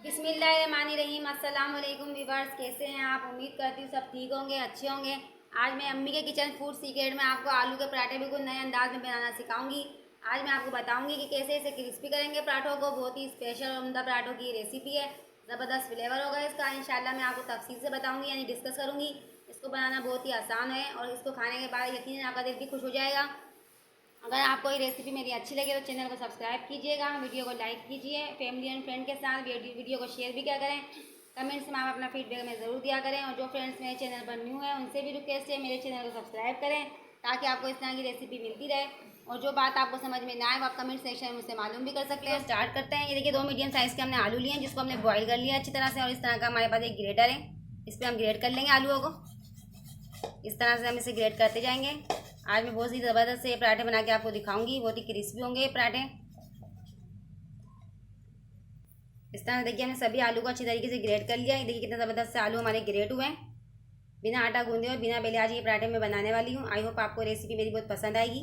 बिस्मिल्लाहिर्रहमानिर्रहीम। अस्सलाम वालेकुम व्यूअर्स, कैसे हैं आप? उम्मीद करती हूँ सब ठीक होंगे, अच्छे होंगे। आज मैं अम्मी के किचन फूड सीक्रेट में आपको आलू के पराठे बिल्कुल नए अंदाज में बनाना सिखाऊंगी। आज मैं आपको बताऊंगी कि कैसे इसे क्रिस्पी करेंगे पराठों को। बहुत ही स्पेशल और उम्दा पराठों की रेसिपी है। ज़बरदस्त फ्लेवर होगा इसका। इंशाल्लाह मैं आपको तफसील से बताऊँगी, यानी डिस्कस करूँगी। इसको बनाना बहुत ही आसान है और इसको खाने के बाद यकीनन आपका दिल भी खुश हो जाएगा। अगर आपको ये रेसिपी मेरी अच्छी लगे तो चैनल को सब्सक्राइब कीजिएगा, वीडियो को लाइक कीजिए, फैमिली एंड फ्रेंड के साथ वीडियो को शेयर भी क्या करें। कमेंट्स में आप अपना फीडबैक में ज़रूर दिया करें। और जो फ्रेंड्स मेरे चैनल पर न्यू है उनसे भी रिक्वेस्ट है मेरे चैनल को सब्सक्राइब करें, ताकि आपको इस तरह की रेसिपी मिलती रहे। और जो बात आपको समझ में ना आए वो आप कमेंट सेक्शन में मुझसे मालूम भी कर सकते हैं। स्टार्ट करते हैं। ये देखिए 2 मीडियम साइज़ के हमने आलू लिए हैं, जिसको हमने बॉईल कर लिया अच्छी तरह से। और इस तरह का हमारे पास एक ग्रेटर है, इस पर हम ग्रेट कर लेंगे आलूओं को। इस तरह से हम इसे ग्रेट करते जाएंगे। आज मैं बहुत ही ज़बरदस्त से पराठे बना के आपको दिखाऊंगी, बहुत ही क्रिस्पी होंगे ये पराठे। इस तरह देखिए हमने सभी आलू को अच्छी तरीके से ग्रेट कर लिया है। देखिए कितने ज़बरदस्त से आलू हमारे ग्रेट हुए हैं, बिना आटा गूंदे और बिना बेले। आज ये पराठे मैं बनाने वाली हूँ। आई होप आपको रेसिपी मेरी बहुत पसंद आएगी।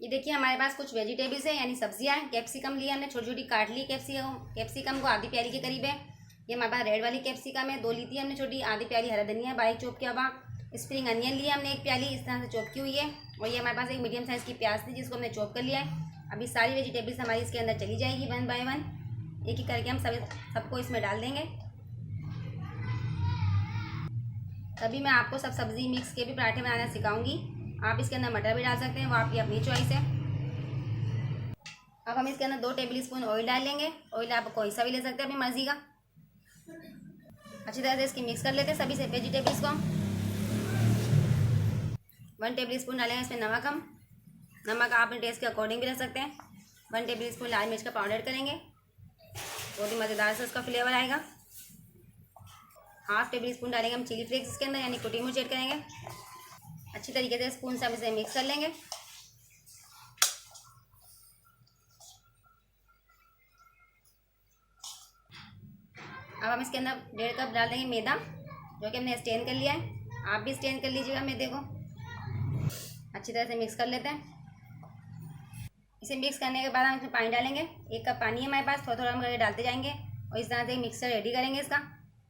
ये देखिए हमारे पास कुछ वेजिटेबल्स है, यानी सब्जियाँ हैं। कैप्सिकम लिया हमने, छोटी छोटी काट ली। कैप्सिकम को आधी प्याली के करीब है। ये हमारे पास रेड वाली कैप्सिकम है, 2 ली थी हमने छोटी। आधी प्याली हरा धनिया बारीक चॉप किया हुआ। स्प्रिंग अनियन लिया हमने 1 प्याली, इस तरह से चॉप की हुई है। और ये हमारे पास एक मीडियम साइज़ की प्याज थी, जिसको हमने चॉप कर लिया है। अभी सारी वेजिटेबल्स हमारी इसके अंदर चली जाएगी 1 बाय 1, एक एक करके हम सबको इसमें डाल देंगे। तभी मैं आपको सब सब्ज़ी मिक्स के भी पराठे बनाना सिखाऊंगी। आप इसके अंदर मटर भी डाल सकते हैं, वो आपकी अपनी चॉइस है। अब हम इसके अंदर 2 टेबल स्पून ऑयल डाल लेंगे। ऑयल आप कोई सा भी ले सकते हैं अपनी मर्जी का। अच्छी तरह से इसकी मिक्स कर लेते हैं सभी से वेजिटेबल्स को। 1 टेबल स्पून डालेंगे इसमें नमक। हम नमक आप अपने टेस्ट के अकॉर्डिंग भी रख सकते हैं। 1 टेबल स्पून लाल मिर्च का पाउडर करेंगे, बहुत ही मज़ेदार से उसका फ्लेवर आएगा। हाफ टेबल स्पून डालेंगे हम चिली फ्लेक्स इसके अंदर, यानी कुटी मिर्च ऐड करेंगे। अच्छी तरीके से स्पून से हम इसे मिक्स कर लेंगे। अब हम इसके अंदर 1.5 कप डाल देंगे मैदा, जो कि हमने स्टेन कर लिया है। आप भी स्टेन कर लीजिएगा मैदे को। अच्छी तरह से मिक्स कर लेते हैं। इसे मिक्स करने के बाद हम इसमें पानी डालेंगे। 1 कप पानी है हमारे पास, थोड़ा थोड़ा हम करके डालते जाएंगे। और इस तरह से मिक्सर रेडी करेंगे इसका।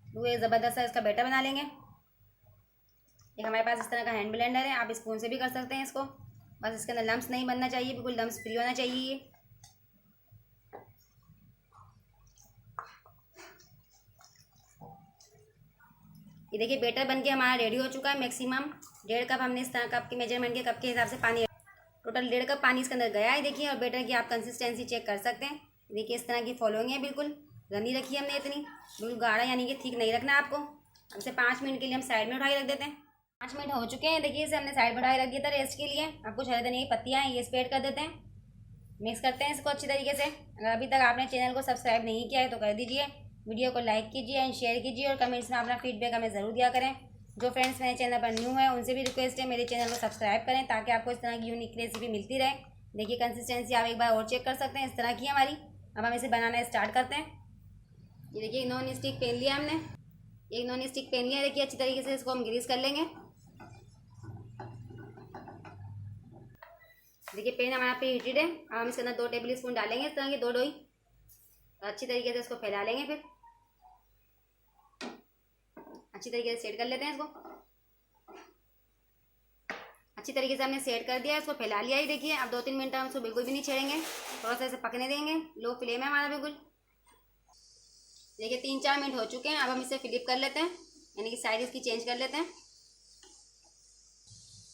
तो ये ज़बरदस्त सा इसका बैटर बना लेंगे। एक हमारे पास इस तरह का हैंड ब्लेंडर है, आप स्पून से भी कर सकते हैं इसको। बस इसके अंदर लम्स नहीं बनना चाहिए, बिल्कुल लम्स फ्री होना चाहिए ये। ये देखिए बैटर बन के हमारा रेडी हो चुका है। मैक्सिमम 1.5 कप हमने इस तरह कप के मेजरमेंट के कप के हिसाब से पानी, टोटल 1.5 कप पानी इसके अंदर गया है। देखिए, और बैटर की आप कंसिस्टेंसी चेक कर सकते हैं। देखिए इस तरह की फॉलोइंग है, बिल्कुल गंदी रखी है हमने इतनी, बिल्कुल गाढ़ा यानी कि ठीक नहीं रखना है आपको। अब इसे 5 मिनट के लिए हम साइड में उठाए रख देते हैं। 5 मिनट हो चुके हैं। देखिए इसे हमने साइड में उठाए रख दिया था रेस्ट के लिए। अब कुछ हरे धनिया की पत्तियाँ हैं, ये इस पर ऐड कर देते हैं। मिक्स करते हैं इसको अच्छी तरीके से। अगर अभी तक आपने चैनल को सब्सक्राइब नहीं किया है तो कर दीजिए। वीडियो को लाइक कीजिए एंड शेयर कीजिए, और कमेंट्स में अपना फीडबैक हमें ज़रूर दिया करें। जो फ्रेंड्स मेरे चैनल पर न्यू है उनसे भी रिक्वेस्ट है मेरे चैनल को सब्सक्राइब करें, ताकि आपको इस तरह की यूनिक रेसिपी मिलती रहे। देखिए कंसिस्टेंसी आप एक बार और चेक कर सकते हैं, इस तरह की हमारी। अब हम इसे बनाना स्टार्ट करते हैं। ये देखिए नॉन स्टिक पैन लिया हमने, एक नॉन स्टिक पैन लिया। देखिए अच्छी तरीके से इसको हम ग्रीस कर लेंगे। देखिए पैन हमारा पे हीटेड है। अब हम इसके अंदर 2 टेबल स्पून डालेंगे इस तरह की 2 डोई। अच्छी तरीके से इसको फैला लेंगे। फिर अच्छी तरीके से सेट कर लेते हैं इसको। अच्छी तरीके से हमने सेट कर दिया, इसको फैला लिया ही। देखिए अब 2-3 मिनट हम इसको बिल्कुल भी नहीं छेड़ेंगे, थोड़ा सा इसे पकने देंगे। लो फ्लेम है हमारा बिल्कुल। देखिए 3-4 मिनट हो चुके हैं। अब हम इसे फ्लिप कर लेते हैं, यानी कि साइड इसकी चेंज कर लेते हैं।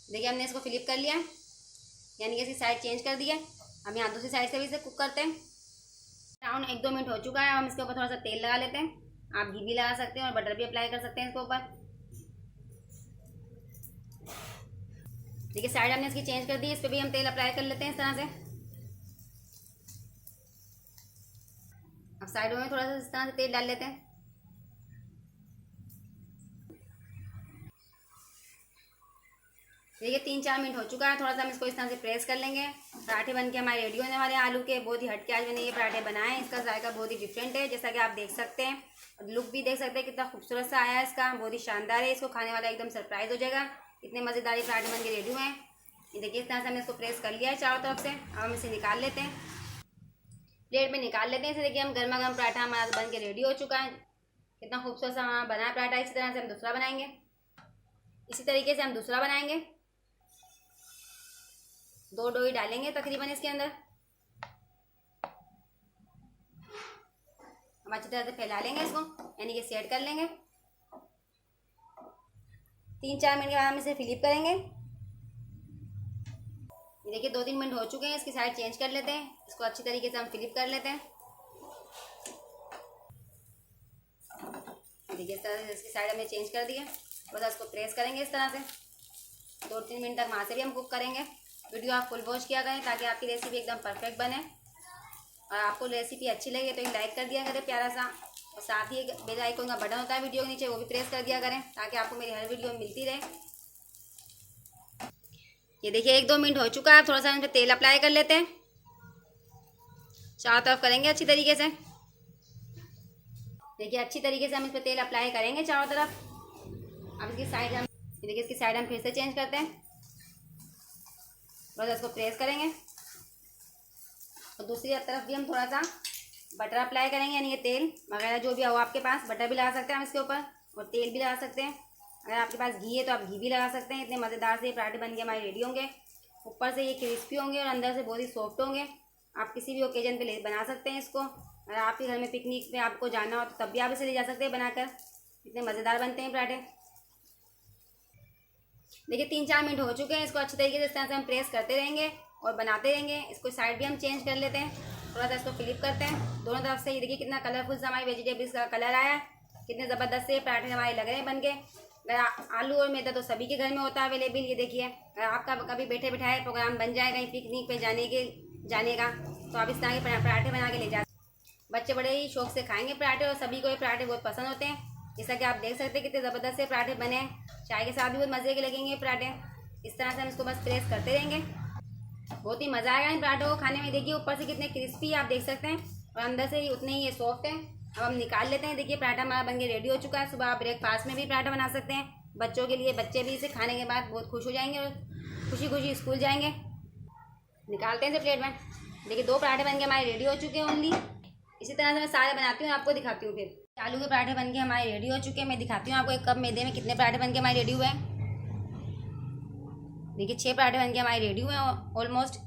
देखिए हमने इसको फ्लिप कर लिया, यानी कि इसकी साइड चेंज कर दिया। अब यहाँ दूसरी साइड से भी इसे कुक करते हैं। अराउंड 1-2 मिनट हो चुका है। हम इसके ऊपर थोड़ा सा तेल लगा लेते हैं। आप घी भी लगा सकते हैं और बटर भी अप्लाई कर सकते हैं इसके ऊपर। देखिए साइड हमने इसकी चेंज कर दी, इस पर भी हम तेल अप्लाई कर लेते हैं इस तरह से। अब साइडों में थोड़ा सा इस तरह से तेल डाल लेते हैं। देखिए 3-4 मिनट हो चुका है। थोड़ा सा हम इसको इस तरह से प्रेस कर लेंगे। पराठे बन के हमारे रेडी होने वाले आलू के। बहुत ही हटके आज मैंने ये पराठे बनाए हैं। इसका जायका बहुत ही डिफरेंट है, जैसा कि आप देख सकते हैं। लुक भी देख सकते हैं कितना खूबसूरत सा आया है इसका, बहुत ही शानदार है। इसको खाने वाला एकदम सरप्राइज हो जाएगा, इतने मज़ेदार ये पराठे बन के रेडी हुए हैं। ये देखिए इस तरह से हमने इसको प्रेस कर लिया है चारों तरफ से। अब हम इसे निकाल लेते हैं। प्लेट में निकाल लेते हैं इसे। देखिए हम गर्मा गर्म पराठा हमारा बन के रेडी हो चुका है। कितना खूबसूरत सा हमारा बना पराठा। इसी तरह से हम दूसरा बनाएंगे। इसी तरीके से हम दूसरा बनाएंगे। 2 डोई डालेंगे तकरीबन इसके अंदर। हम अच्छी तरह से फैला लेंगे इसको, यानी कि सेट कर लेंगे। 3-4 मिनट के बाद हम इसे फ्लिप करेंगे। ये देखिए 2-3 मिनट हो चुके हैं। इसकी साइड चेंज कर लेते हैं। इसको अच्छी तरीके से हम फ्लिप कर लेते हैं। देखिए इस तरह से इसकी साइड हमने चेंज कर दी है। बस इसको प्रेस करेंगे इस तरह से। 2-3 मिनट तक वहाँ से भी हम कुक करेंगे। वीडियो आप फुल वॉच किया करें ताकि आपकी रेसिपी एकदम परफेक्ट बने। और आपको रेसिपी अच्छी लगे तो एक लाइक कर दिया करें प्यारा सा, और साथ ही एक बेल आइकन का बटन होता है वीडियो के नीचे, वो भी प्रेस कर दिया करें ताकि आपको मेरी हर वीडियो मिलती रहे। ये देखिए 1-2 मिनट हो चुका है। थोड़ा सा इन पर तेल अप्लाई कर लेते हैं। चारों तरफ करेंगे अच्छी तरीके से। देखिए अच्छी तरीके से हम इस पर तेल अप्लाई करेंगे चारों तरफ। अब इसकी साइड हम देखिए इसकी साइड हम फिर से चेंज करते हैं। बस इसको प्रेस करेंगे और दूसरी तरफ भी हम थोड़ा सा बटर अप्लाई करेंगे, यानी कि तेल वगैरह जो भी हो आपके पास। बटर भी लगा सकते हैं हम इसके ऊपर, और तेल भी लगा सकते हैं। अगर आपके पास घी है तो आप घी भी लगा सकते हैं। इतने मज़ेदार से ये पराठे बन के हमारे रेडी होंगे। ऊपर से ये क्रिस्पी होंगे और अंदर से बहुत ही सॉफ्ट होंगे। आप किसी भी ओकेजन पे ले बना सकते हैं इसको। अगर आपके घर में पिकनिक पे आपको जाना हो तो तब भी आप इसे ले जा सकते हैं बनाकर। इतने मज़ेदार बनते हैं पराठे। देखिए 3-4 मिनट हो चुके हैं। इसको अच्छी तरीके से इस तरह से हम प्रेस करते रहेंगे और बनाते रहेंगे। इसको साइड भी हम चेंज कर लेते हैं। थोड़ा सा इसको फ्लिप करते हैं दोनों तरफ से। ये देखिए कितना कलरफुल सा हमारी वेजिटेबल्स का कलर आया है। कितने ज़बरदस्त से पराठे हमारे लग रहे हैं बन के। अगर आलू और मैदा तो सभी के घर में होता है अवेलेबल। ये देखिए अगर आपका कभी बैठे बिठाए प्रोग्राम बन जाए कहीं पिकनिक पे जाने का, तो आप इस तरह के पराठे बना के ले जा। बच्चे बड़े ही शौक से खाएंगे पराठे, और सभी को ये पराठे बहुत पसंद होते हैं। जैसा कि आप देख सकते हैं कितने ज़बरदस्त से पराठे बने हैं। चाय के साथ भी बहुत मज़े के लगेंगे पराठे। इस तरह से हम इसको बस प्रेस करते रहेंगे। बहुत ही मज़ा आएगा इन पराठों को खाने में। देखिए ऊपर से कितने क्रिस्पी आप देख सकते हैं, और अंदर से ही उतने ही ये सॉफ्ट है। अब हम निकाल लेते हैं। देखिए पराठा हमारा बन के रेडी हो चुका है। सुबह आप ब्रेकफास्ट में भी पराठा बना सकते हैं बच्चों के लिए। बच्चे भी इसे खाने के बाद बहुत खुश हो जाएंगे और खुशी खुशी स्कूल जाएंगे। निकालते हैं इसे प्लेट में। देखिए 2 पराठे बन के हमारे रेडी हो चुके हैं ओनली। इसी तरह से मैं सारे बनाती हूँ, आपको दिखाती हूँ। फिर आलू के पराठे बन के हमारे रेडी हो चुके हैं। मैं दिखाती हूँ आपको एक कप मैदे में कितने पराठे बन के हमारे रेडी हुए हैं। देखिए 6 पराठे बन के हमारे रेडी हुए हैं ऑलमोस्ट।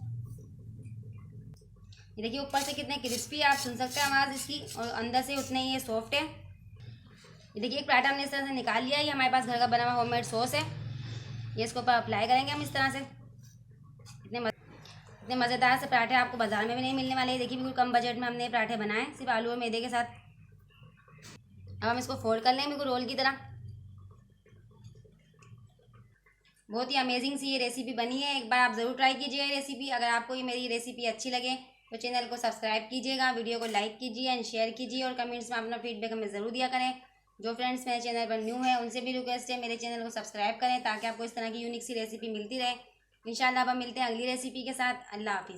ये देखिए ऊपर से कितने क्रिस्पी आप सुन सकते हैं आवाज़ इसकी, और अंदर से उतने ही ये सॉफ्ट है। ये देखिए एक पराठा हमने इस तरह से निकाल लिया है। ये हमारे पास घर का बना हुआ होममेड सॉस है। ये इसके ऊपर अप्लाई करेंगे हम इस तरह से। इतने मज़ेदार से पराठे आपको बाजार में भी नहीं मिलने वाले हैं। देखिए बिल्कुल कम बजट में हमने पराठे बनाए सिर्फ आलू और मैदे के साथ। अब हम इसको फोल्ड कर लेंगे बिल्कुल रोल की तरह। बहुत ही अमेजिंग सी ये रेसिपी बनी है। एक बार आप ज़रूर ट्राई कीजिए रेसिपी। अगर आपको ये मेरी रेसिपी अच्छी लगे तो चैनल को सब्सक्राइब कीजिएगा, वीडियो को लाइक कीजिए एंड शेयर कीजिए, और कमेंट्स में अपना फीडबैक हमें ज़रूर दिया करें। जो फ्रेंड्स मेरे चैनल पर न्यू है उनसे भी रिक्वेस्ट है मेरे चैनल को सब्सक्राइब करें ताकि आपको इस तरह की यूनिक सी रेसिपी मिलती रहे। इंशाल्लाह अब हम मिलते हैं अगली रेसिपी के साथ। अल्लाह हाफिज़।